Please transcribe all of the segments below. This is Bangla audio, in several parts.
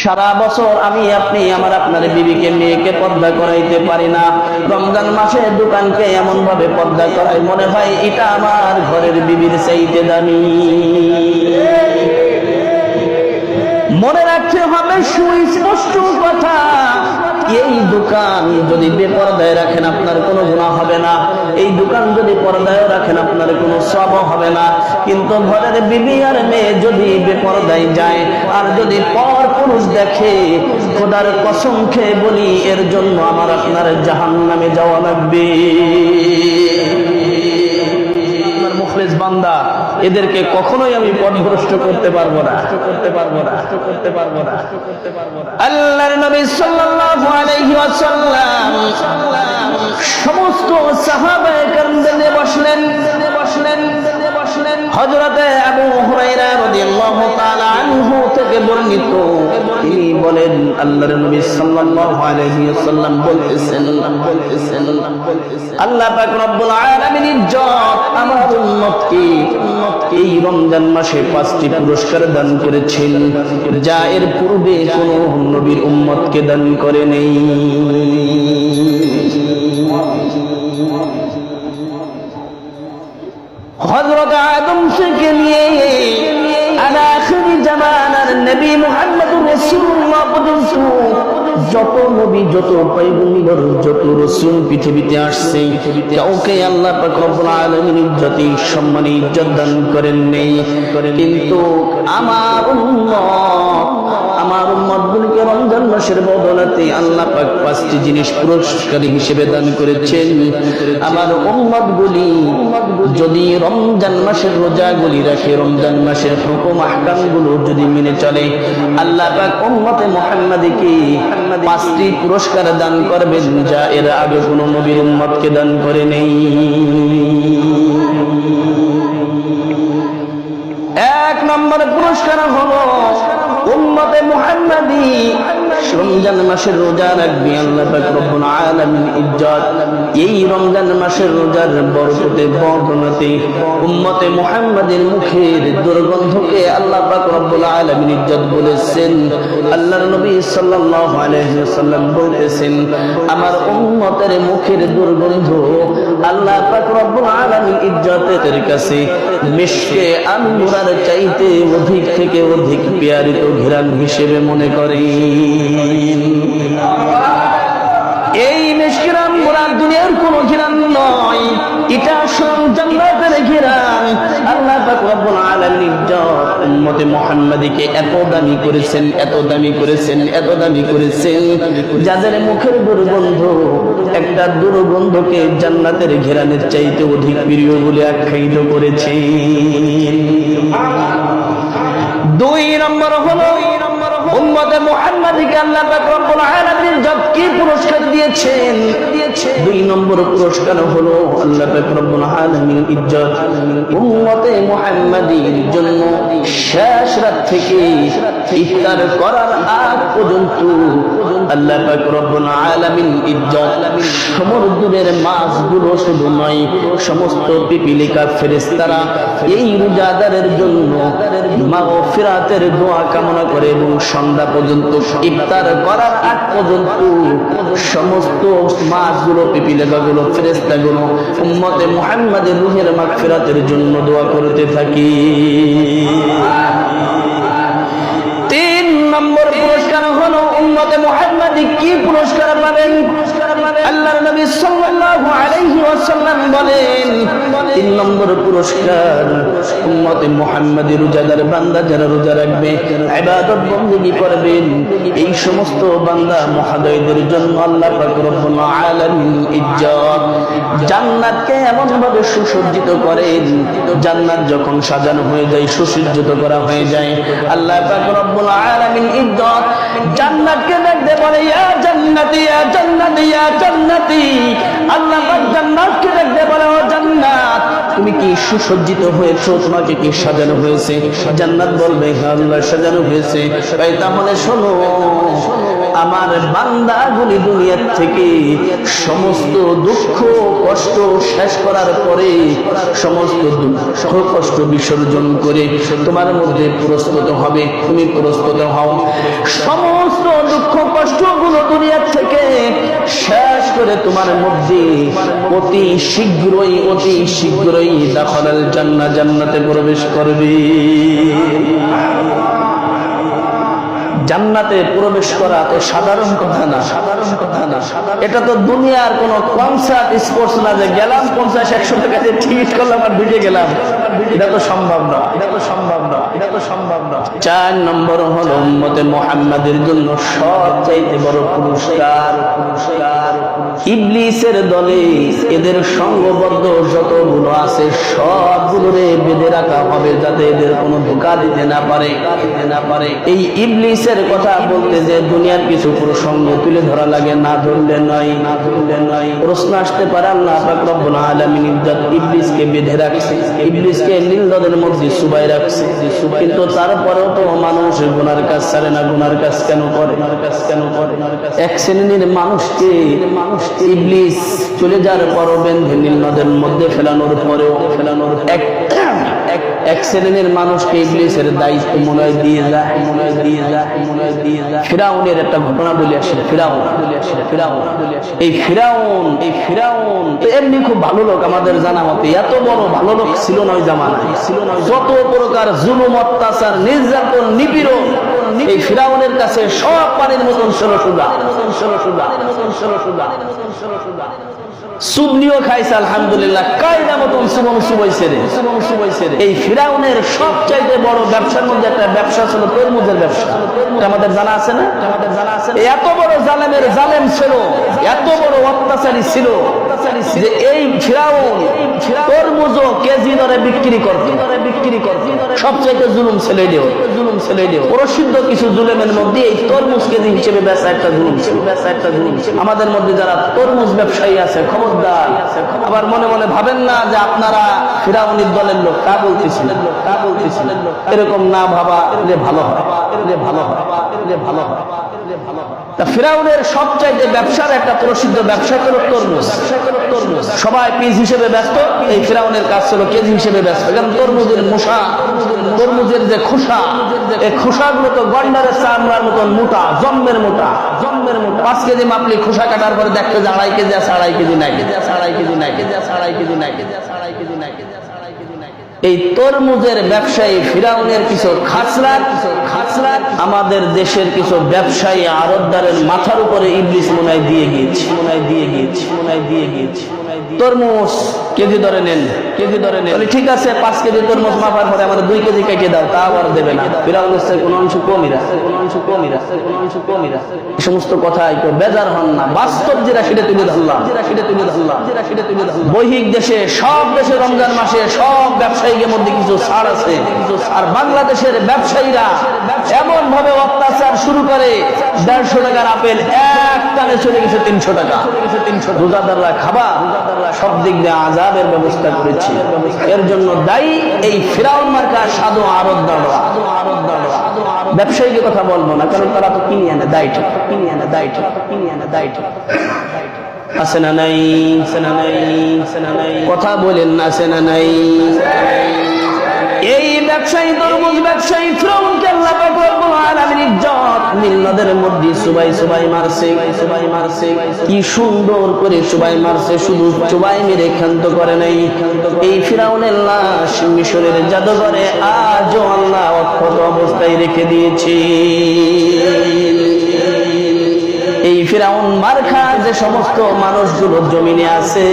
সারা বছর আমি আপনি আপনার বিবিকে মেয়েকে পর্দা করাইতে পারি না, রমজান মাসে দোকানকে এমন ভাবে পর্দা করাই মনে হয় এটা আমার ঘরের বিবির চাইতে দামি। মনে রাখতে হবে সুস্পষ্ট কথা, এই দোকান যদি বেপরদায় রাখেন আপনার কোনো গুনাহ হবে না, এই দোকান যদি পর্দায় রাখেন আপনার কোনো সওয়াব হবে না। কিন্তু ঘরের বিবি আর মেয়ে যদি বেপরদায় যায় আর যদি পর পুরুষ দেখে, খোদার কসম খেয়ে বলি এর জন্য আমার আপনার জাহান্নামে যাওয়া লাগবে। মুখলেস বান্দা, এদেরকে কখনোই আমি পথভ্রষ্ট করতে পারবো না। আল্লাহর নবী সাল্লাল্লাহু আলাইহি ওয়াসাল্লাম সমস্ত সাহাবায়ে কেরামদের বসলেন। হযরতে আবু হুরায়রা রাদিয়াল্লাহু তাআলা আনহু থেকে বর্ণিত, তিনি বলেন আল্লাহর নবী সাল্লাল্লাহু আলাইহি ওয়াসাল্লাম বলতেছেন আল্লাহ পাক রব্বুল আলামিন ইজ্জত আমার উম্মতকে এই রমজান মাসে 5টি পুরস্কার দান করেছেন, যা এর পূর্বে কোনো নবীর উম্মতকে দান করে নেই। হযরত আদম থেকে নিয়ে আলা আখিরি জামানার নবী মুহাম্মদুর রাসূলুল্লাহ পর্যন্ত যত নবী, যত পয়গম্বর, যত রাসূল পৃথিবীতে আসছে, কাউকে আল্লাহ পাক রব্বুল আলামিন ইজ্জতি সম্মানে ইজ্জত দান করেন নাই। কিন্তু আমার উম্মতগুলিকে রমজান মাসের বদলাতে আল্লাহ পাক 5টি জিনিস পুরস্কার হিসেবে দান করেছেন। আমার উম্মতগুলি যদি রমজান মাসের রোজাগুলি রাখে, রমজান মাসের হুকুম আহকামগুলো যদি মেনে চলে, আল্লাহ পাক উম্মতে মুহাম্মাদীকে 5টি পুরস্কার দান করবেন, যা এর আগে কোনো নবীর উম্মতকে দান করে নেই। 1 নম্বর পুরস্কার হলো উম্মতে মুহাম্মাদী রমজান মাসের রোজা রাখবে, আল্লাহ পাক রব্বুল আলামিন ইজ্জত এই রমজান মাসের রোজার বরকতে বরকতে উম্মতে মুহাম্মাদের মুখের দুর্গন্ধকে আল্লাহ পাক রব্বুল আলামিন ইজ্জত বলেছেন। আল্লাহর নবী সাল্লাল্লাহু আলাইহি ওয়াসাল্লাম বলতেছেন আমার উম্মতের মুখের দুর্গন্ধ আল্লাহ পাক রব্বুল আলামিন ইজ্জতের কাছে মিশকে আম্বুরার চাইতে অধিক থেকে অধিক প্রিয়ারিত ঘিরান হিসেবে মনে করেন। এই মিশকের আম্বুরা দুনিয়ার কোনো ঘিরান নয়, এটা স্বয়ং জান্নাতের ঘিরান। আল্লাহ পাক রব্বুল আলামিন ইজ্জত উম্মতে মুহাম্মাদীকে এত দামি করেছেন, যাদের মুখের দুর্গন্ধ একটা দুর্গন্ধকে জান্নাতের ঘিরানের চাইতে অধিক প্রিয় বলে আখ্যায়িত করেছেন। 2 নম্বর হলো উম্মতে মুহাম্মাদীকে আল্লাহ পাক রব্বুল আলামিন ইজ্জত কি পুরস্কার দিয়েছেন। 2 নম্বর পুরস্কার হলো আল্লাহ পাক রব্বুল আলামিন ইজ্জত উম্মতে মুহাম্মাদীর জন্য শেষ রাত থেকে ইফতার করার আগ পর্যন্ত আল্লাহ পাক রব্বুল আলামিন ইজ্জত সমুদ্রের মাছগুলো শুধু নয়, সমস্ত পিপিলিকা ফেরেশতারা এই রোজাদারের জন্য মাগফিরাতের দোয়া কামনা করে এবং সন্ধ্যা পর্যন্ত ইফতার করার আগ পর্যন্ত সমস্ত মাছগুলো, পিপিলিকাগুলো, ফেরেশতাগুলো উম্মতে মুহাম্মাদের রূহের মাগফিরাতের জন্য দোয়া করতে থাকে। 3 নম্বর পুরস্কার হলো উম্মতে মুহাম্মাদী কি পুরস্কার পাবেন। আল্লাহর নবী সাল্লাল্লাহু আলাইহি ওয়াসাল্লাম বলেন 3 নম্বর পুরস্কার উম্মতে মুহাম্মাদী রোজাদার বান্দা যারা রোজা রাখবে, ইবাদত বندگی করবেন, এই সমস্ত বান্দা মহোদয়দের জন্য আল্লাহ পাক রব্বুল আলামিন ইজ্জত জান্নাতকে এমন ভাবে সুসজ্জিত করেন, জান্নাত যখন সাজানো হয়ে যায়, সুসজ্জিত করা হয়ে যায়, আল্লাহ পাক রব্বুল আলামিন ইজ্জত জান্নাতকে দেখতে বলে ইয়া জান্নাতি, ইয়া জান্নাতি, ইয়া জান্নাতি। আল্লাহ পাক জান্নাতকে দেখতে বলে ও জান্নাত তুমি কি সুসজ্জিত হয়েছো, তোমাকে কি সাজানো হয়েছে। জান্নাত বলবে হ্যাঁ আল্লাহ সাজানো হয়েছে। তাহলে শোনো, আমার বান্দাগুলি দুনিয়ার থেকে সমস্ত দুঃখ কষ্ট শেষ করার পরে, সমস্ত দুঃখ কষ্ট বিসর্জন করে তোমার মধ্যে প্রস্তুত হবে, তুমি প্রস্তুত হও। করে তোমার মধ্যে অতি শীঘ্রই দাখালাল জান্নাহ, জান্নাতে প্রবেশ করবে। জান্নাতে প্রবেশ করা তো সাধারণ কথা না, সাধারণ কথা না। এটা তো দুনিয়ার কোন কনসার্ট স্পোর্টস না যে গেলাম 50-100 টাকা দিয়ে টিকিট করলাম আর ঢুকে গেলাম। এটা তো সম্ভব না, এটা তো সম্ভব না, এটা তো সম্ভব না। 4 নম্বর হলো উম্মতে মুহাম্মাদের জন্য সবচাইতে বড় পুরস্কার ইবলিসের দলে এদের সঙ্গবদ্ধ যতগুলো আছে সবগুলোরে বেঁধে রাখা হবে যাতে এদের কোনো ধোঁকা দিতে না পারে। এই ইবলিসের কথা বলতে যে দুনিয়ার কিছু প্রসঙ্গ তুলে ধরা লাগে, না ধরলে নয়। প্রশ্ন আসতে পারে আল্লাহ পাক রব্বুল আলামিন ইবলিসকে বেঁধে রাখছে, ইবলিসকে নীল নদের মধ্যে চুবাই রাখছে, কিন্তু তারপরেও তো মানুষ গুনার কাজ ছাড়ে না। গুনার কাজ কেন করে? এক শ্রেণীর মানুষকে ইবলিস চলে যাওয়ার পরও বেঁধে নীল নদের মধ্যে ফেলানোর পরেও এক শ্রেণীর মানুষকে ইবলিসের দায়িত্ব মনে দিয়ে যায়। ফিরাউনের একটা ঘটনা বলে আসে। এই ফিরাউন তো এমনি খুব ভালো লোক, আমাদের জানা মতে এত বড় ভালো লোক ছিল না ওই জামানায়। যত প্রকার জুলুম, অত্যাচার, নির্যাতন, নিপীড়ন এই ফিরাউনের কাছে সব পানির মতন ষোলশুদা। সুবনিও খাইছে আলহামদুলিল্লাহ, কায়দা মতন সুবন সুবাইছে রে। এই ফিরাউনের সবচাইতে বড় ব্যবসার মধ্যে একটা ব্যবসা ছিল তরমুজের ব্যবসা। আমাদের জানা আছে না? এত বড় জালেমের জালেম ছিল, এত বড় অত্যাচারী ছিল যে এই ফিরাউন তরমুজও কেজি দরে বিক্রি করত। সবচাইতে জুলুম ছেলে দিও প্রসিদ্ধ কিছু জুলুমের মধ্যে এই তরমুজ কেজি হিসেবে বেচা একটা জুলুম ছিল। আমাদের মধ্যে যারা তরমুজ ব্যবসায়ী আছে খবরদার, আবার মনে মনে ভাবেন না যে আপনারা ফিরাউনের দলের লোক, তা বলতেছিলেন। এরকম না ভাবা ভালো হয়। তা ফিরাউনের সবচাইতে ব্যবসার একটা প্রসিদ্ধ ব্যবসা হলো তরমুজ। সবাই পিস হিসেবে ব্যস্ত, এই ফিরাউনের কাজ ছিল কেজি হিসেবে ব্যস্ত। কারণ তরমুজের যে খোসা, এই খোসাগুলো তো গন্ডারের চামড়ার মতন মোটা, জম্মের মোটা। 5 কেজি মাপলি খোসা কাটার পরে দেখতে যে 2.5 কেজি আছে, 2.5 কেজি নাই। এই তরমুজের ব্যবসায়ী ফিরাউনের কিছু খাসরাত আমাদের দেশের কিছু ব্যবসায়ী আড়তদারের মাথার উপরে ইবলিস মনে দিয়ে গিয়েছে। তরমুজ কেজি ধরে নেন। ঠিক আছে, 5 কেজি তরমুজ মাপার পরে আমার 2 কেজি কেটে দাও, তা আবার দেবে না। ফিরাউনের কোনো অংশ কমই রাখছে। এই সমস্ত কথাই তো বেজার হন না, বাস্তব যেটা সেটা তুলে ধরলাম। বৈহিক দেশে, সব দেশে রমজান মাসে সব ব্যবসায়ীদের মধ্যে কিছু ছাড় আছে, আর বাংলাদেশের ব্যবসায়ীরা এমন ভাবে অত্যাচার শুরু করে 150 টাকার আপেল এক টানে চলে গেছে 300 টাকা। রোজাদাররা খাবা, সব দিক দিয়ে আযাবের ব্যবস্থা করেছে। এর জন্য দায়ী এই ফিরাউন মার্কা সাধু আড়তদাররা। ব্যবসায়ীকে কথা বলবো না, কারণ তারা তো কিনে আনে দায়টা। আছে না নাই? কথা বলেন না, আছে না নাই? এই ব্যবসায়ী তরমুজ ব্যবসায়ী ফিরাউনকে আল্লাহ পাক রব্বুল আলামিন ইজ্জত নীল নদের মধ্যে চুবাই মারছে। কি সুন্দর করে চুবাই মারছে, শুধু চুবাই মেরে ক্ষান্ত করে নাই। এই ফিরাউনের লাশ মিশরের জাদুঘরে আজও আল্লাহ অক্ষত অবস্থায় রেখে দিয়েছে। এই ফিরাউন মার্কা যে সমস্ত মানুষগুলো জমিনে আছে,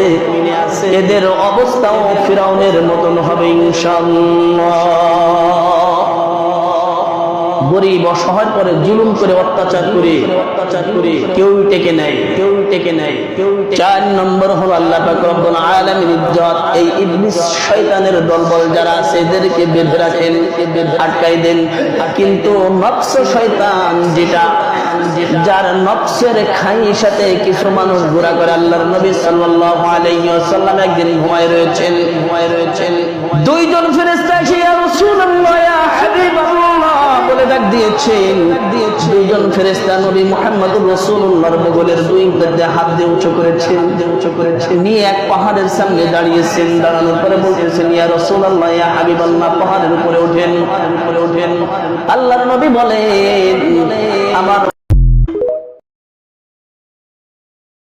এদের অবস্থাও ফিরাউনের মতন হবে ইনশাআল্লাহ। গরিব অসহায় করে জুলুম করে অত্যাচার করে কেউ টেকে নেয়। 4 নম্বর হলো আল্লাহ পাক রব্বুল আলামিন ইজ্জত এই ইবলিস শয়তানের দলবল যারা আছে এদেরকে বেঁধে রাখেন, আটকাই দেন। কিন্তু নফস শয়তান যেটা, যার নফসের খাইয়ের সাথে কিছু মানুষ ঘোরা করে। আল্লাহর নবী সাল্লাল্লাহু আলাইহি ওয়াসাল্লাম একদিন ঘুমায় রয়েছেন। 2 জন ফেরেশতা এসে ইয়া রাসূলুল্লাহ, ইয়া হাবিবাল্লাহ বলে ডাক দিয়েছেন। 2 জন ফেরেশতা নবী মুহাম্মদুর রাসূলুল্লাহর বগলের 2 ইঞ্চি হাত দিয়ে উঁচু করেছেন, নিয়ে এক পাহাড়ের সামনে দাঁড়িয়েছেন। দাঁড়ানোর পরে বলতেছেন, ইয়া রাসূলুল্লাহ, ইয়া হাবিবাল্লাহ পাহাড়ের উপরে ওঠেন। আল্লাহর নবী বলেন, আমার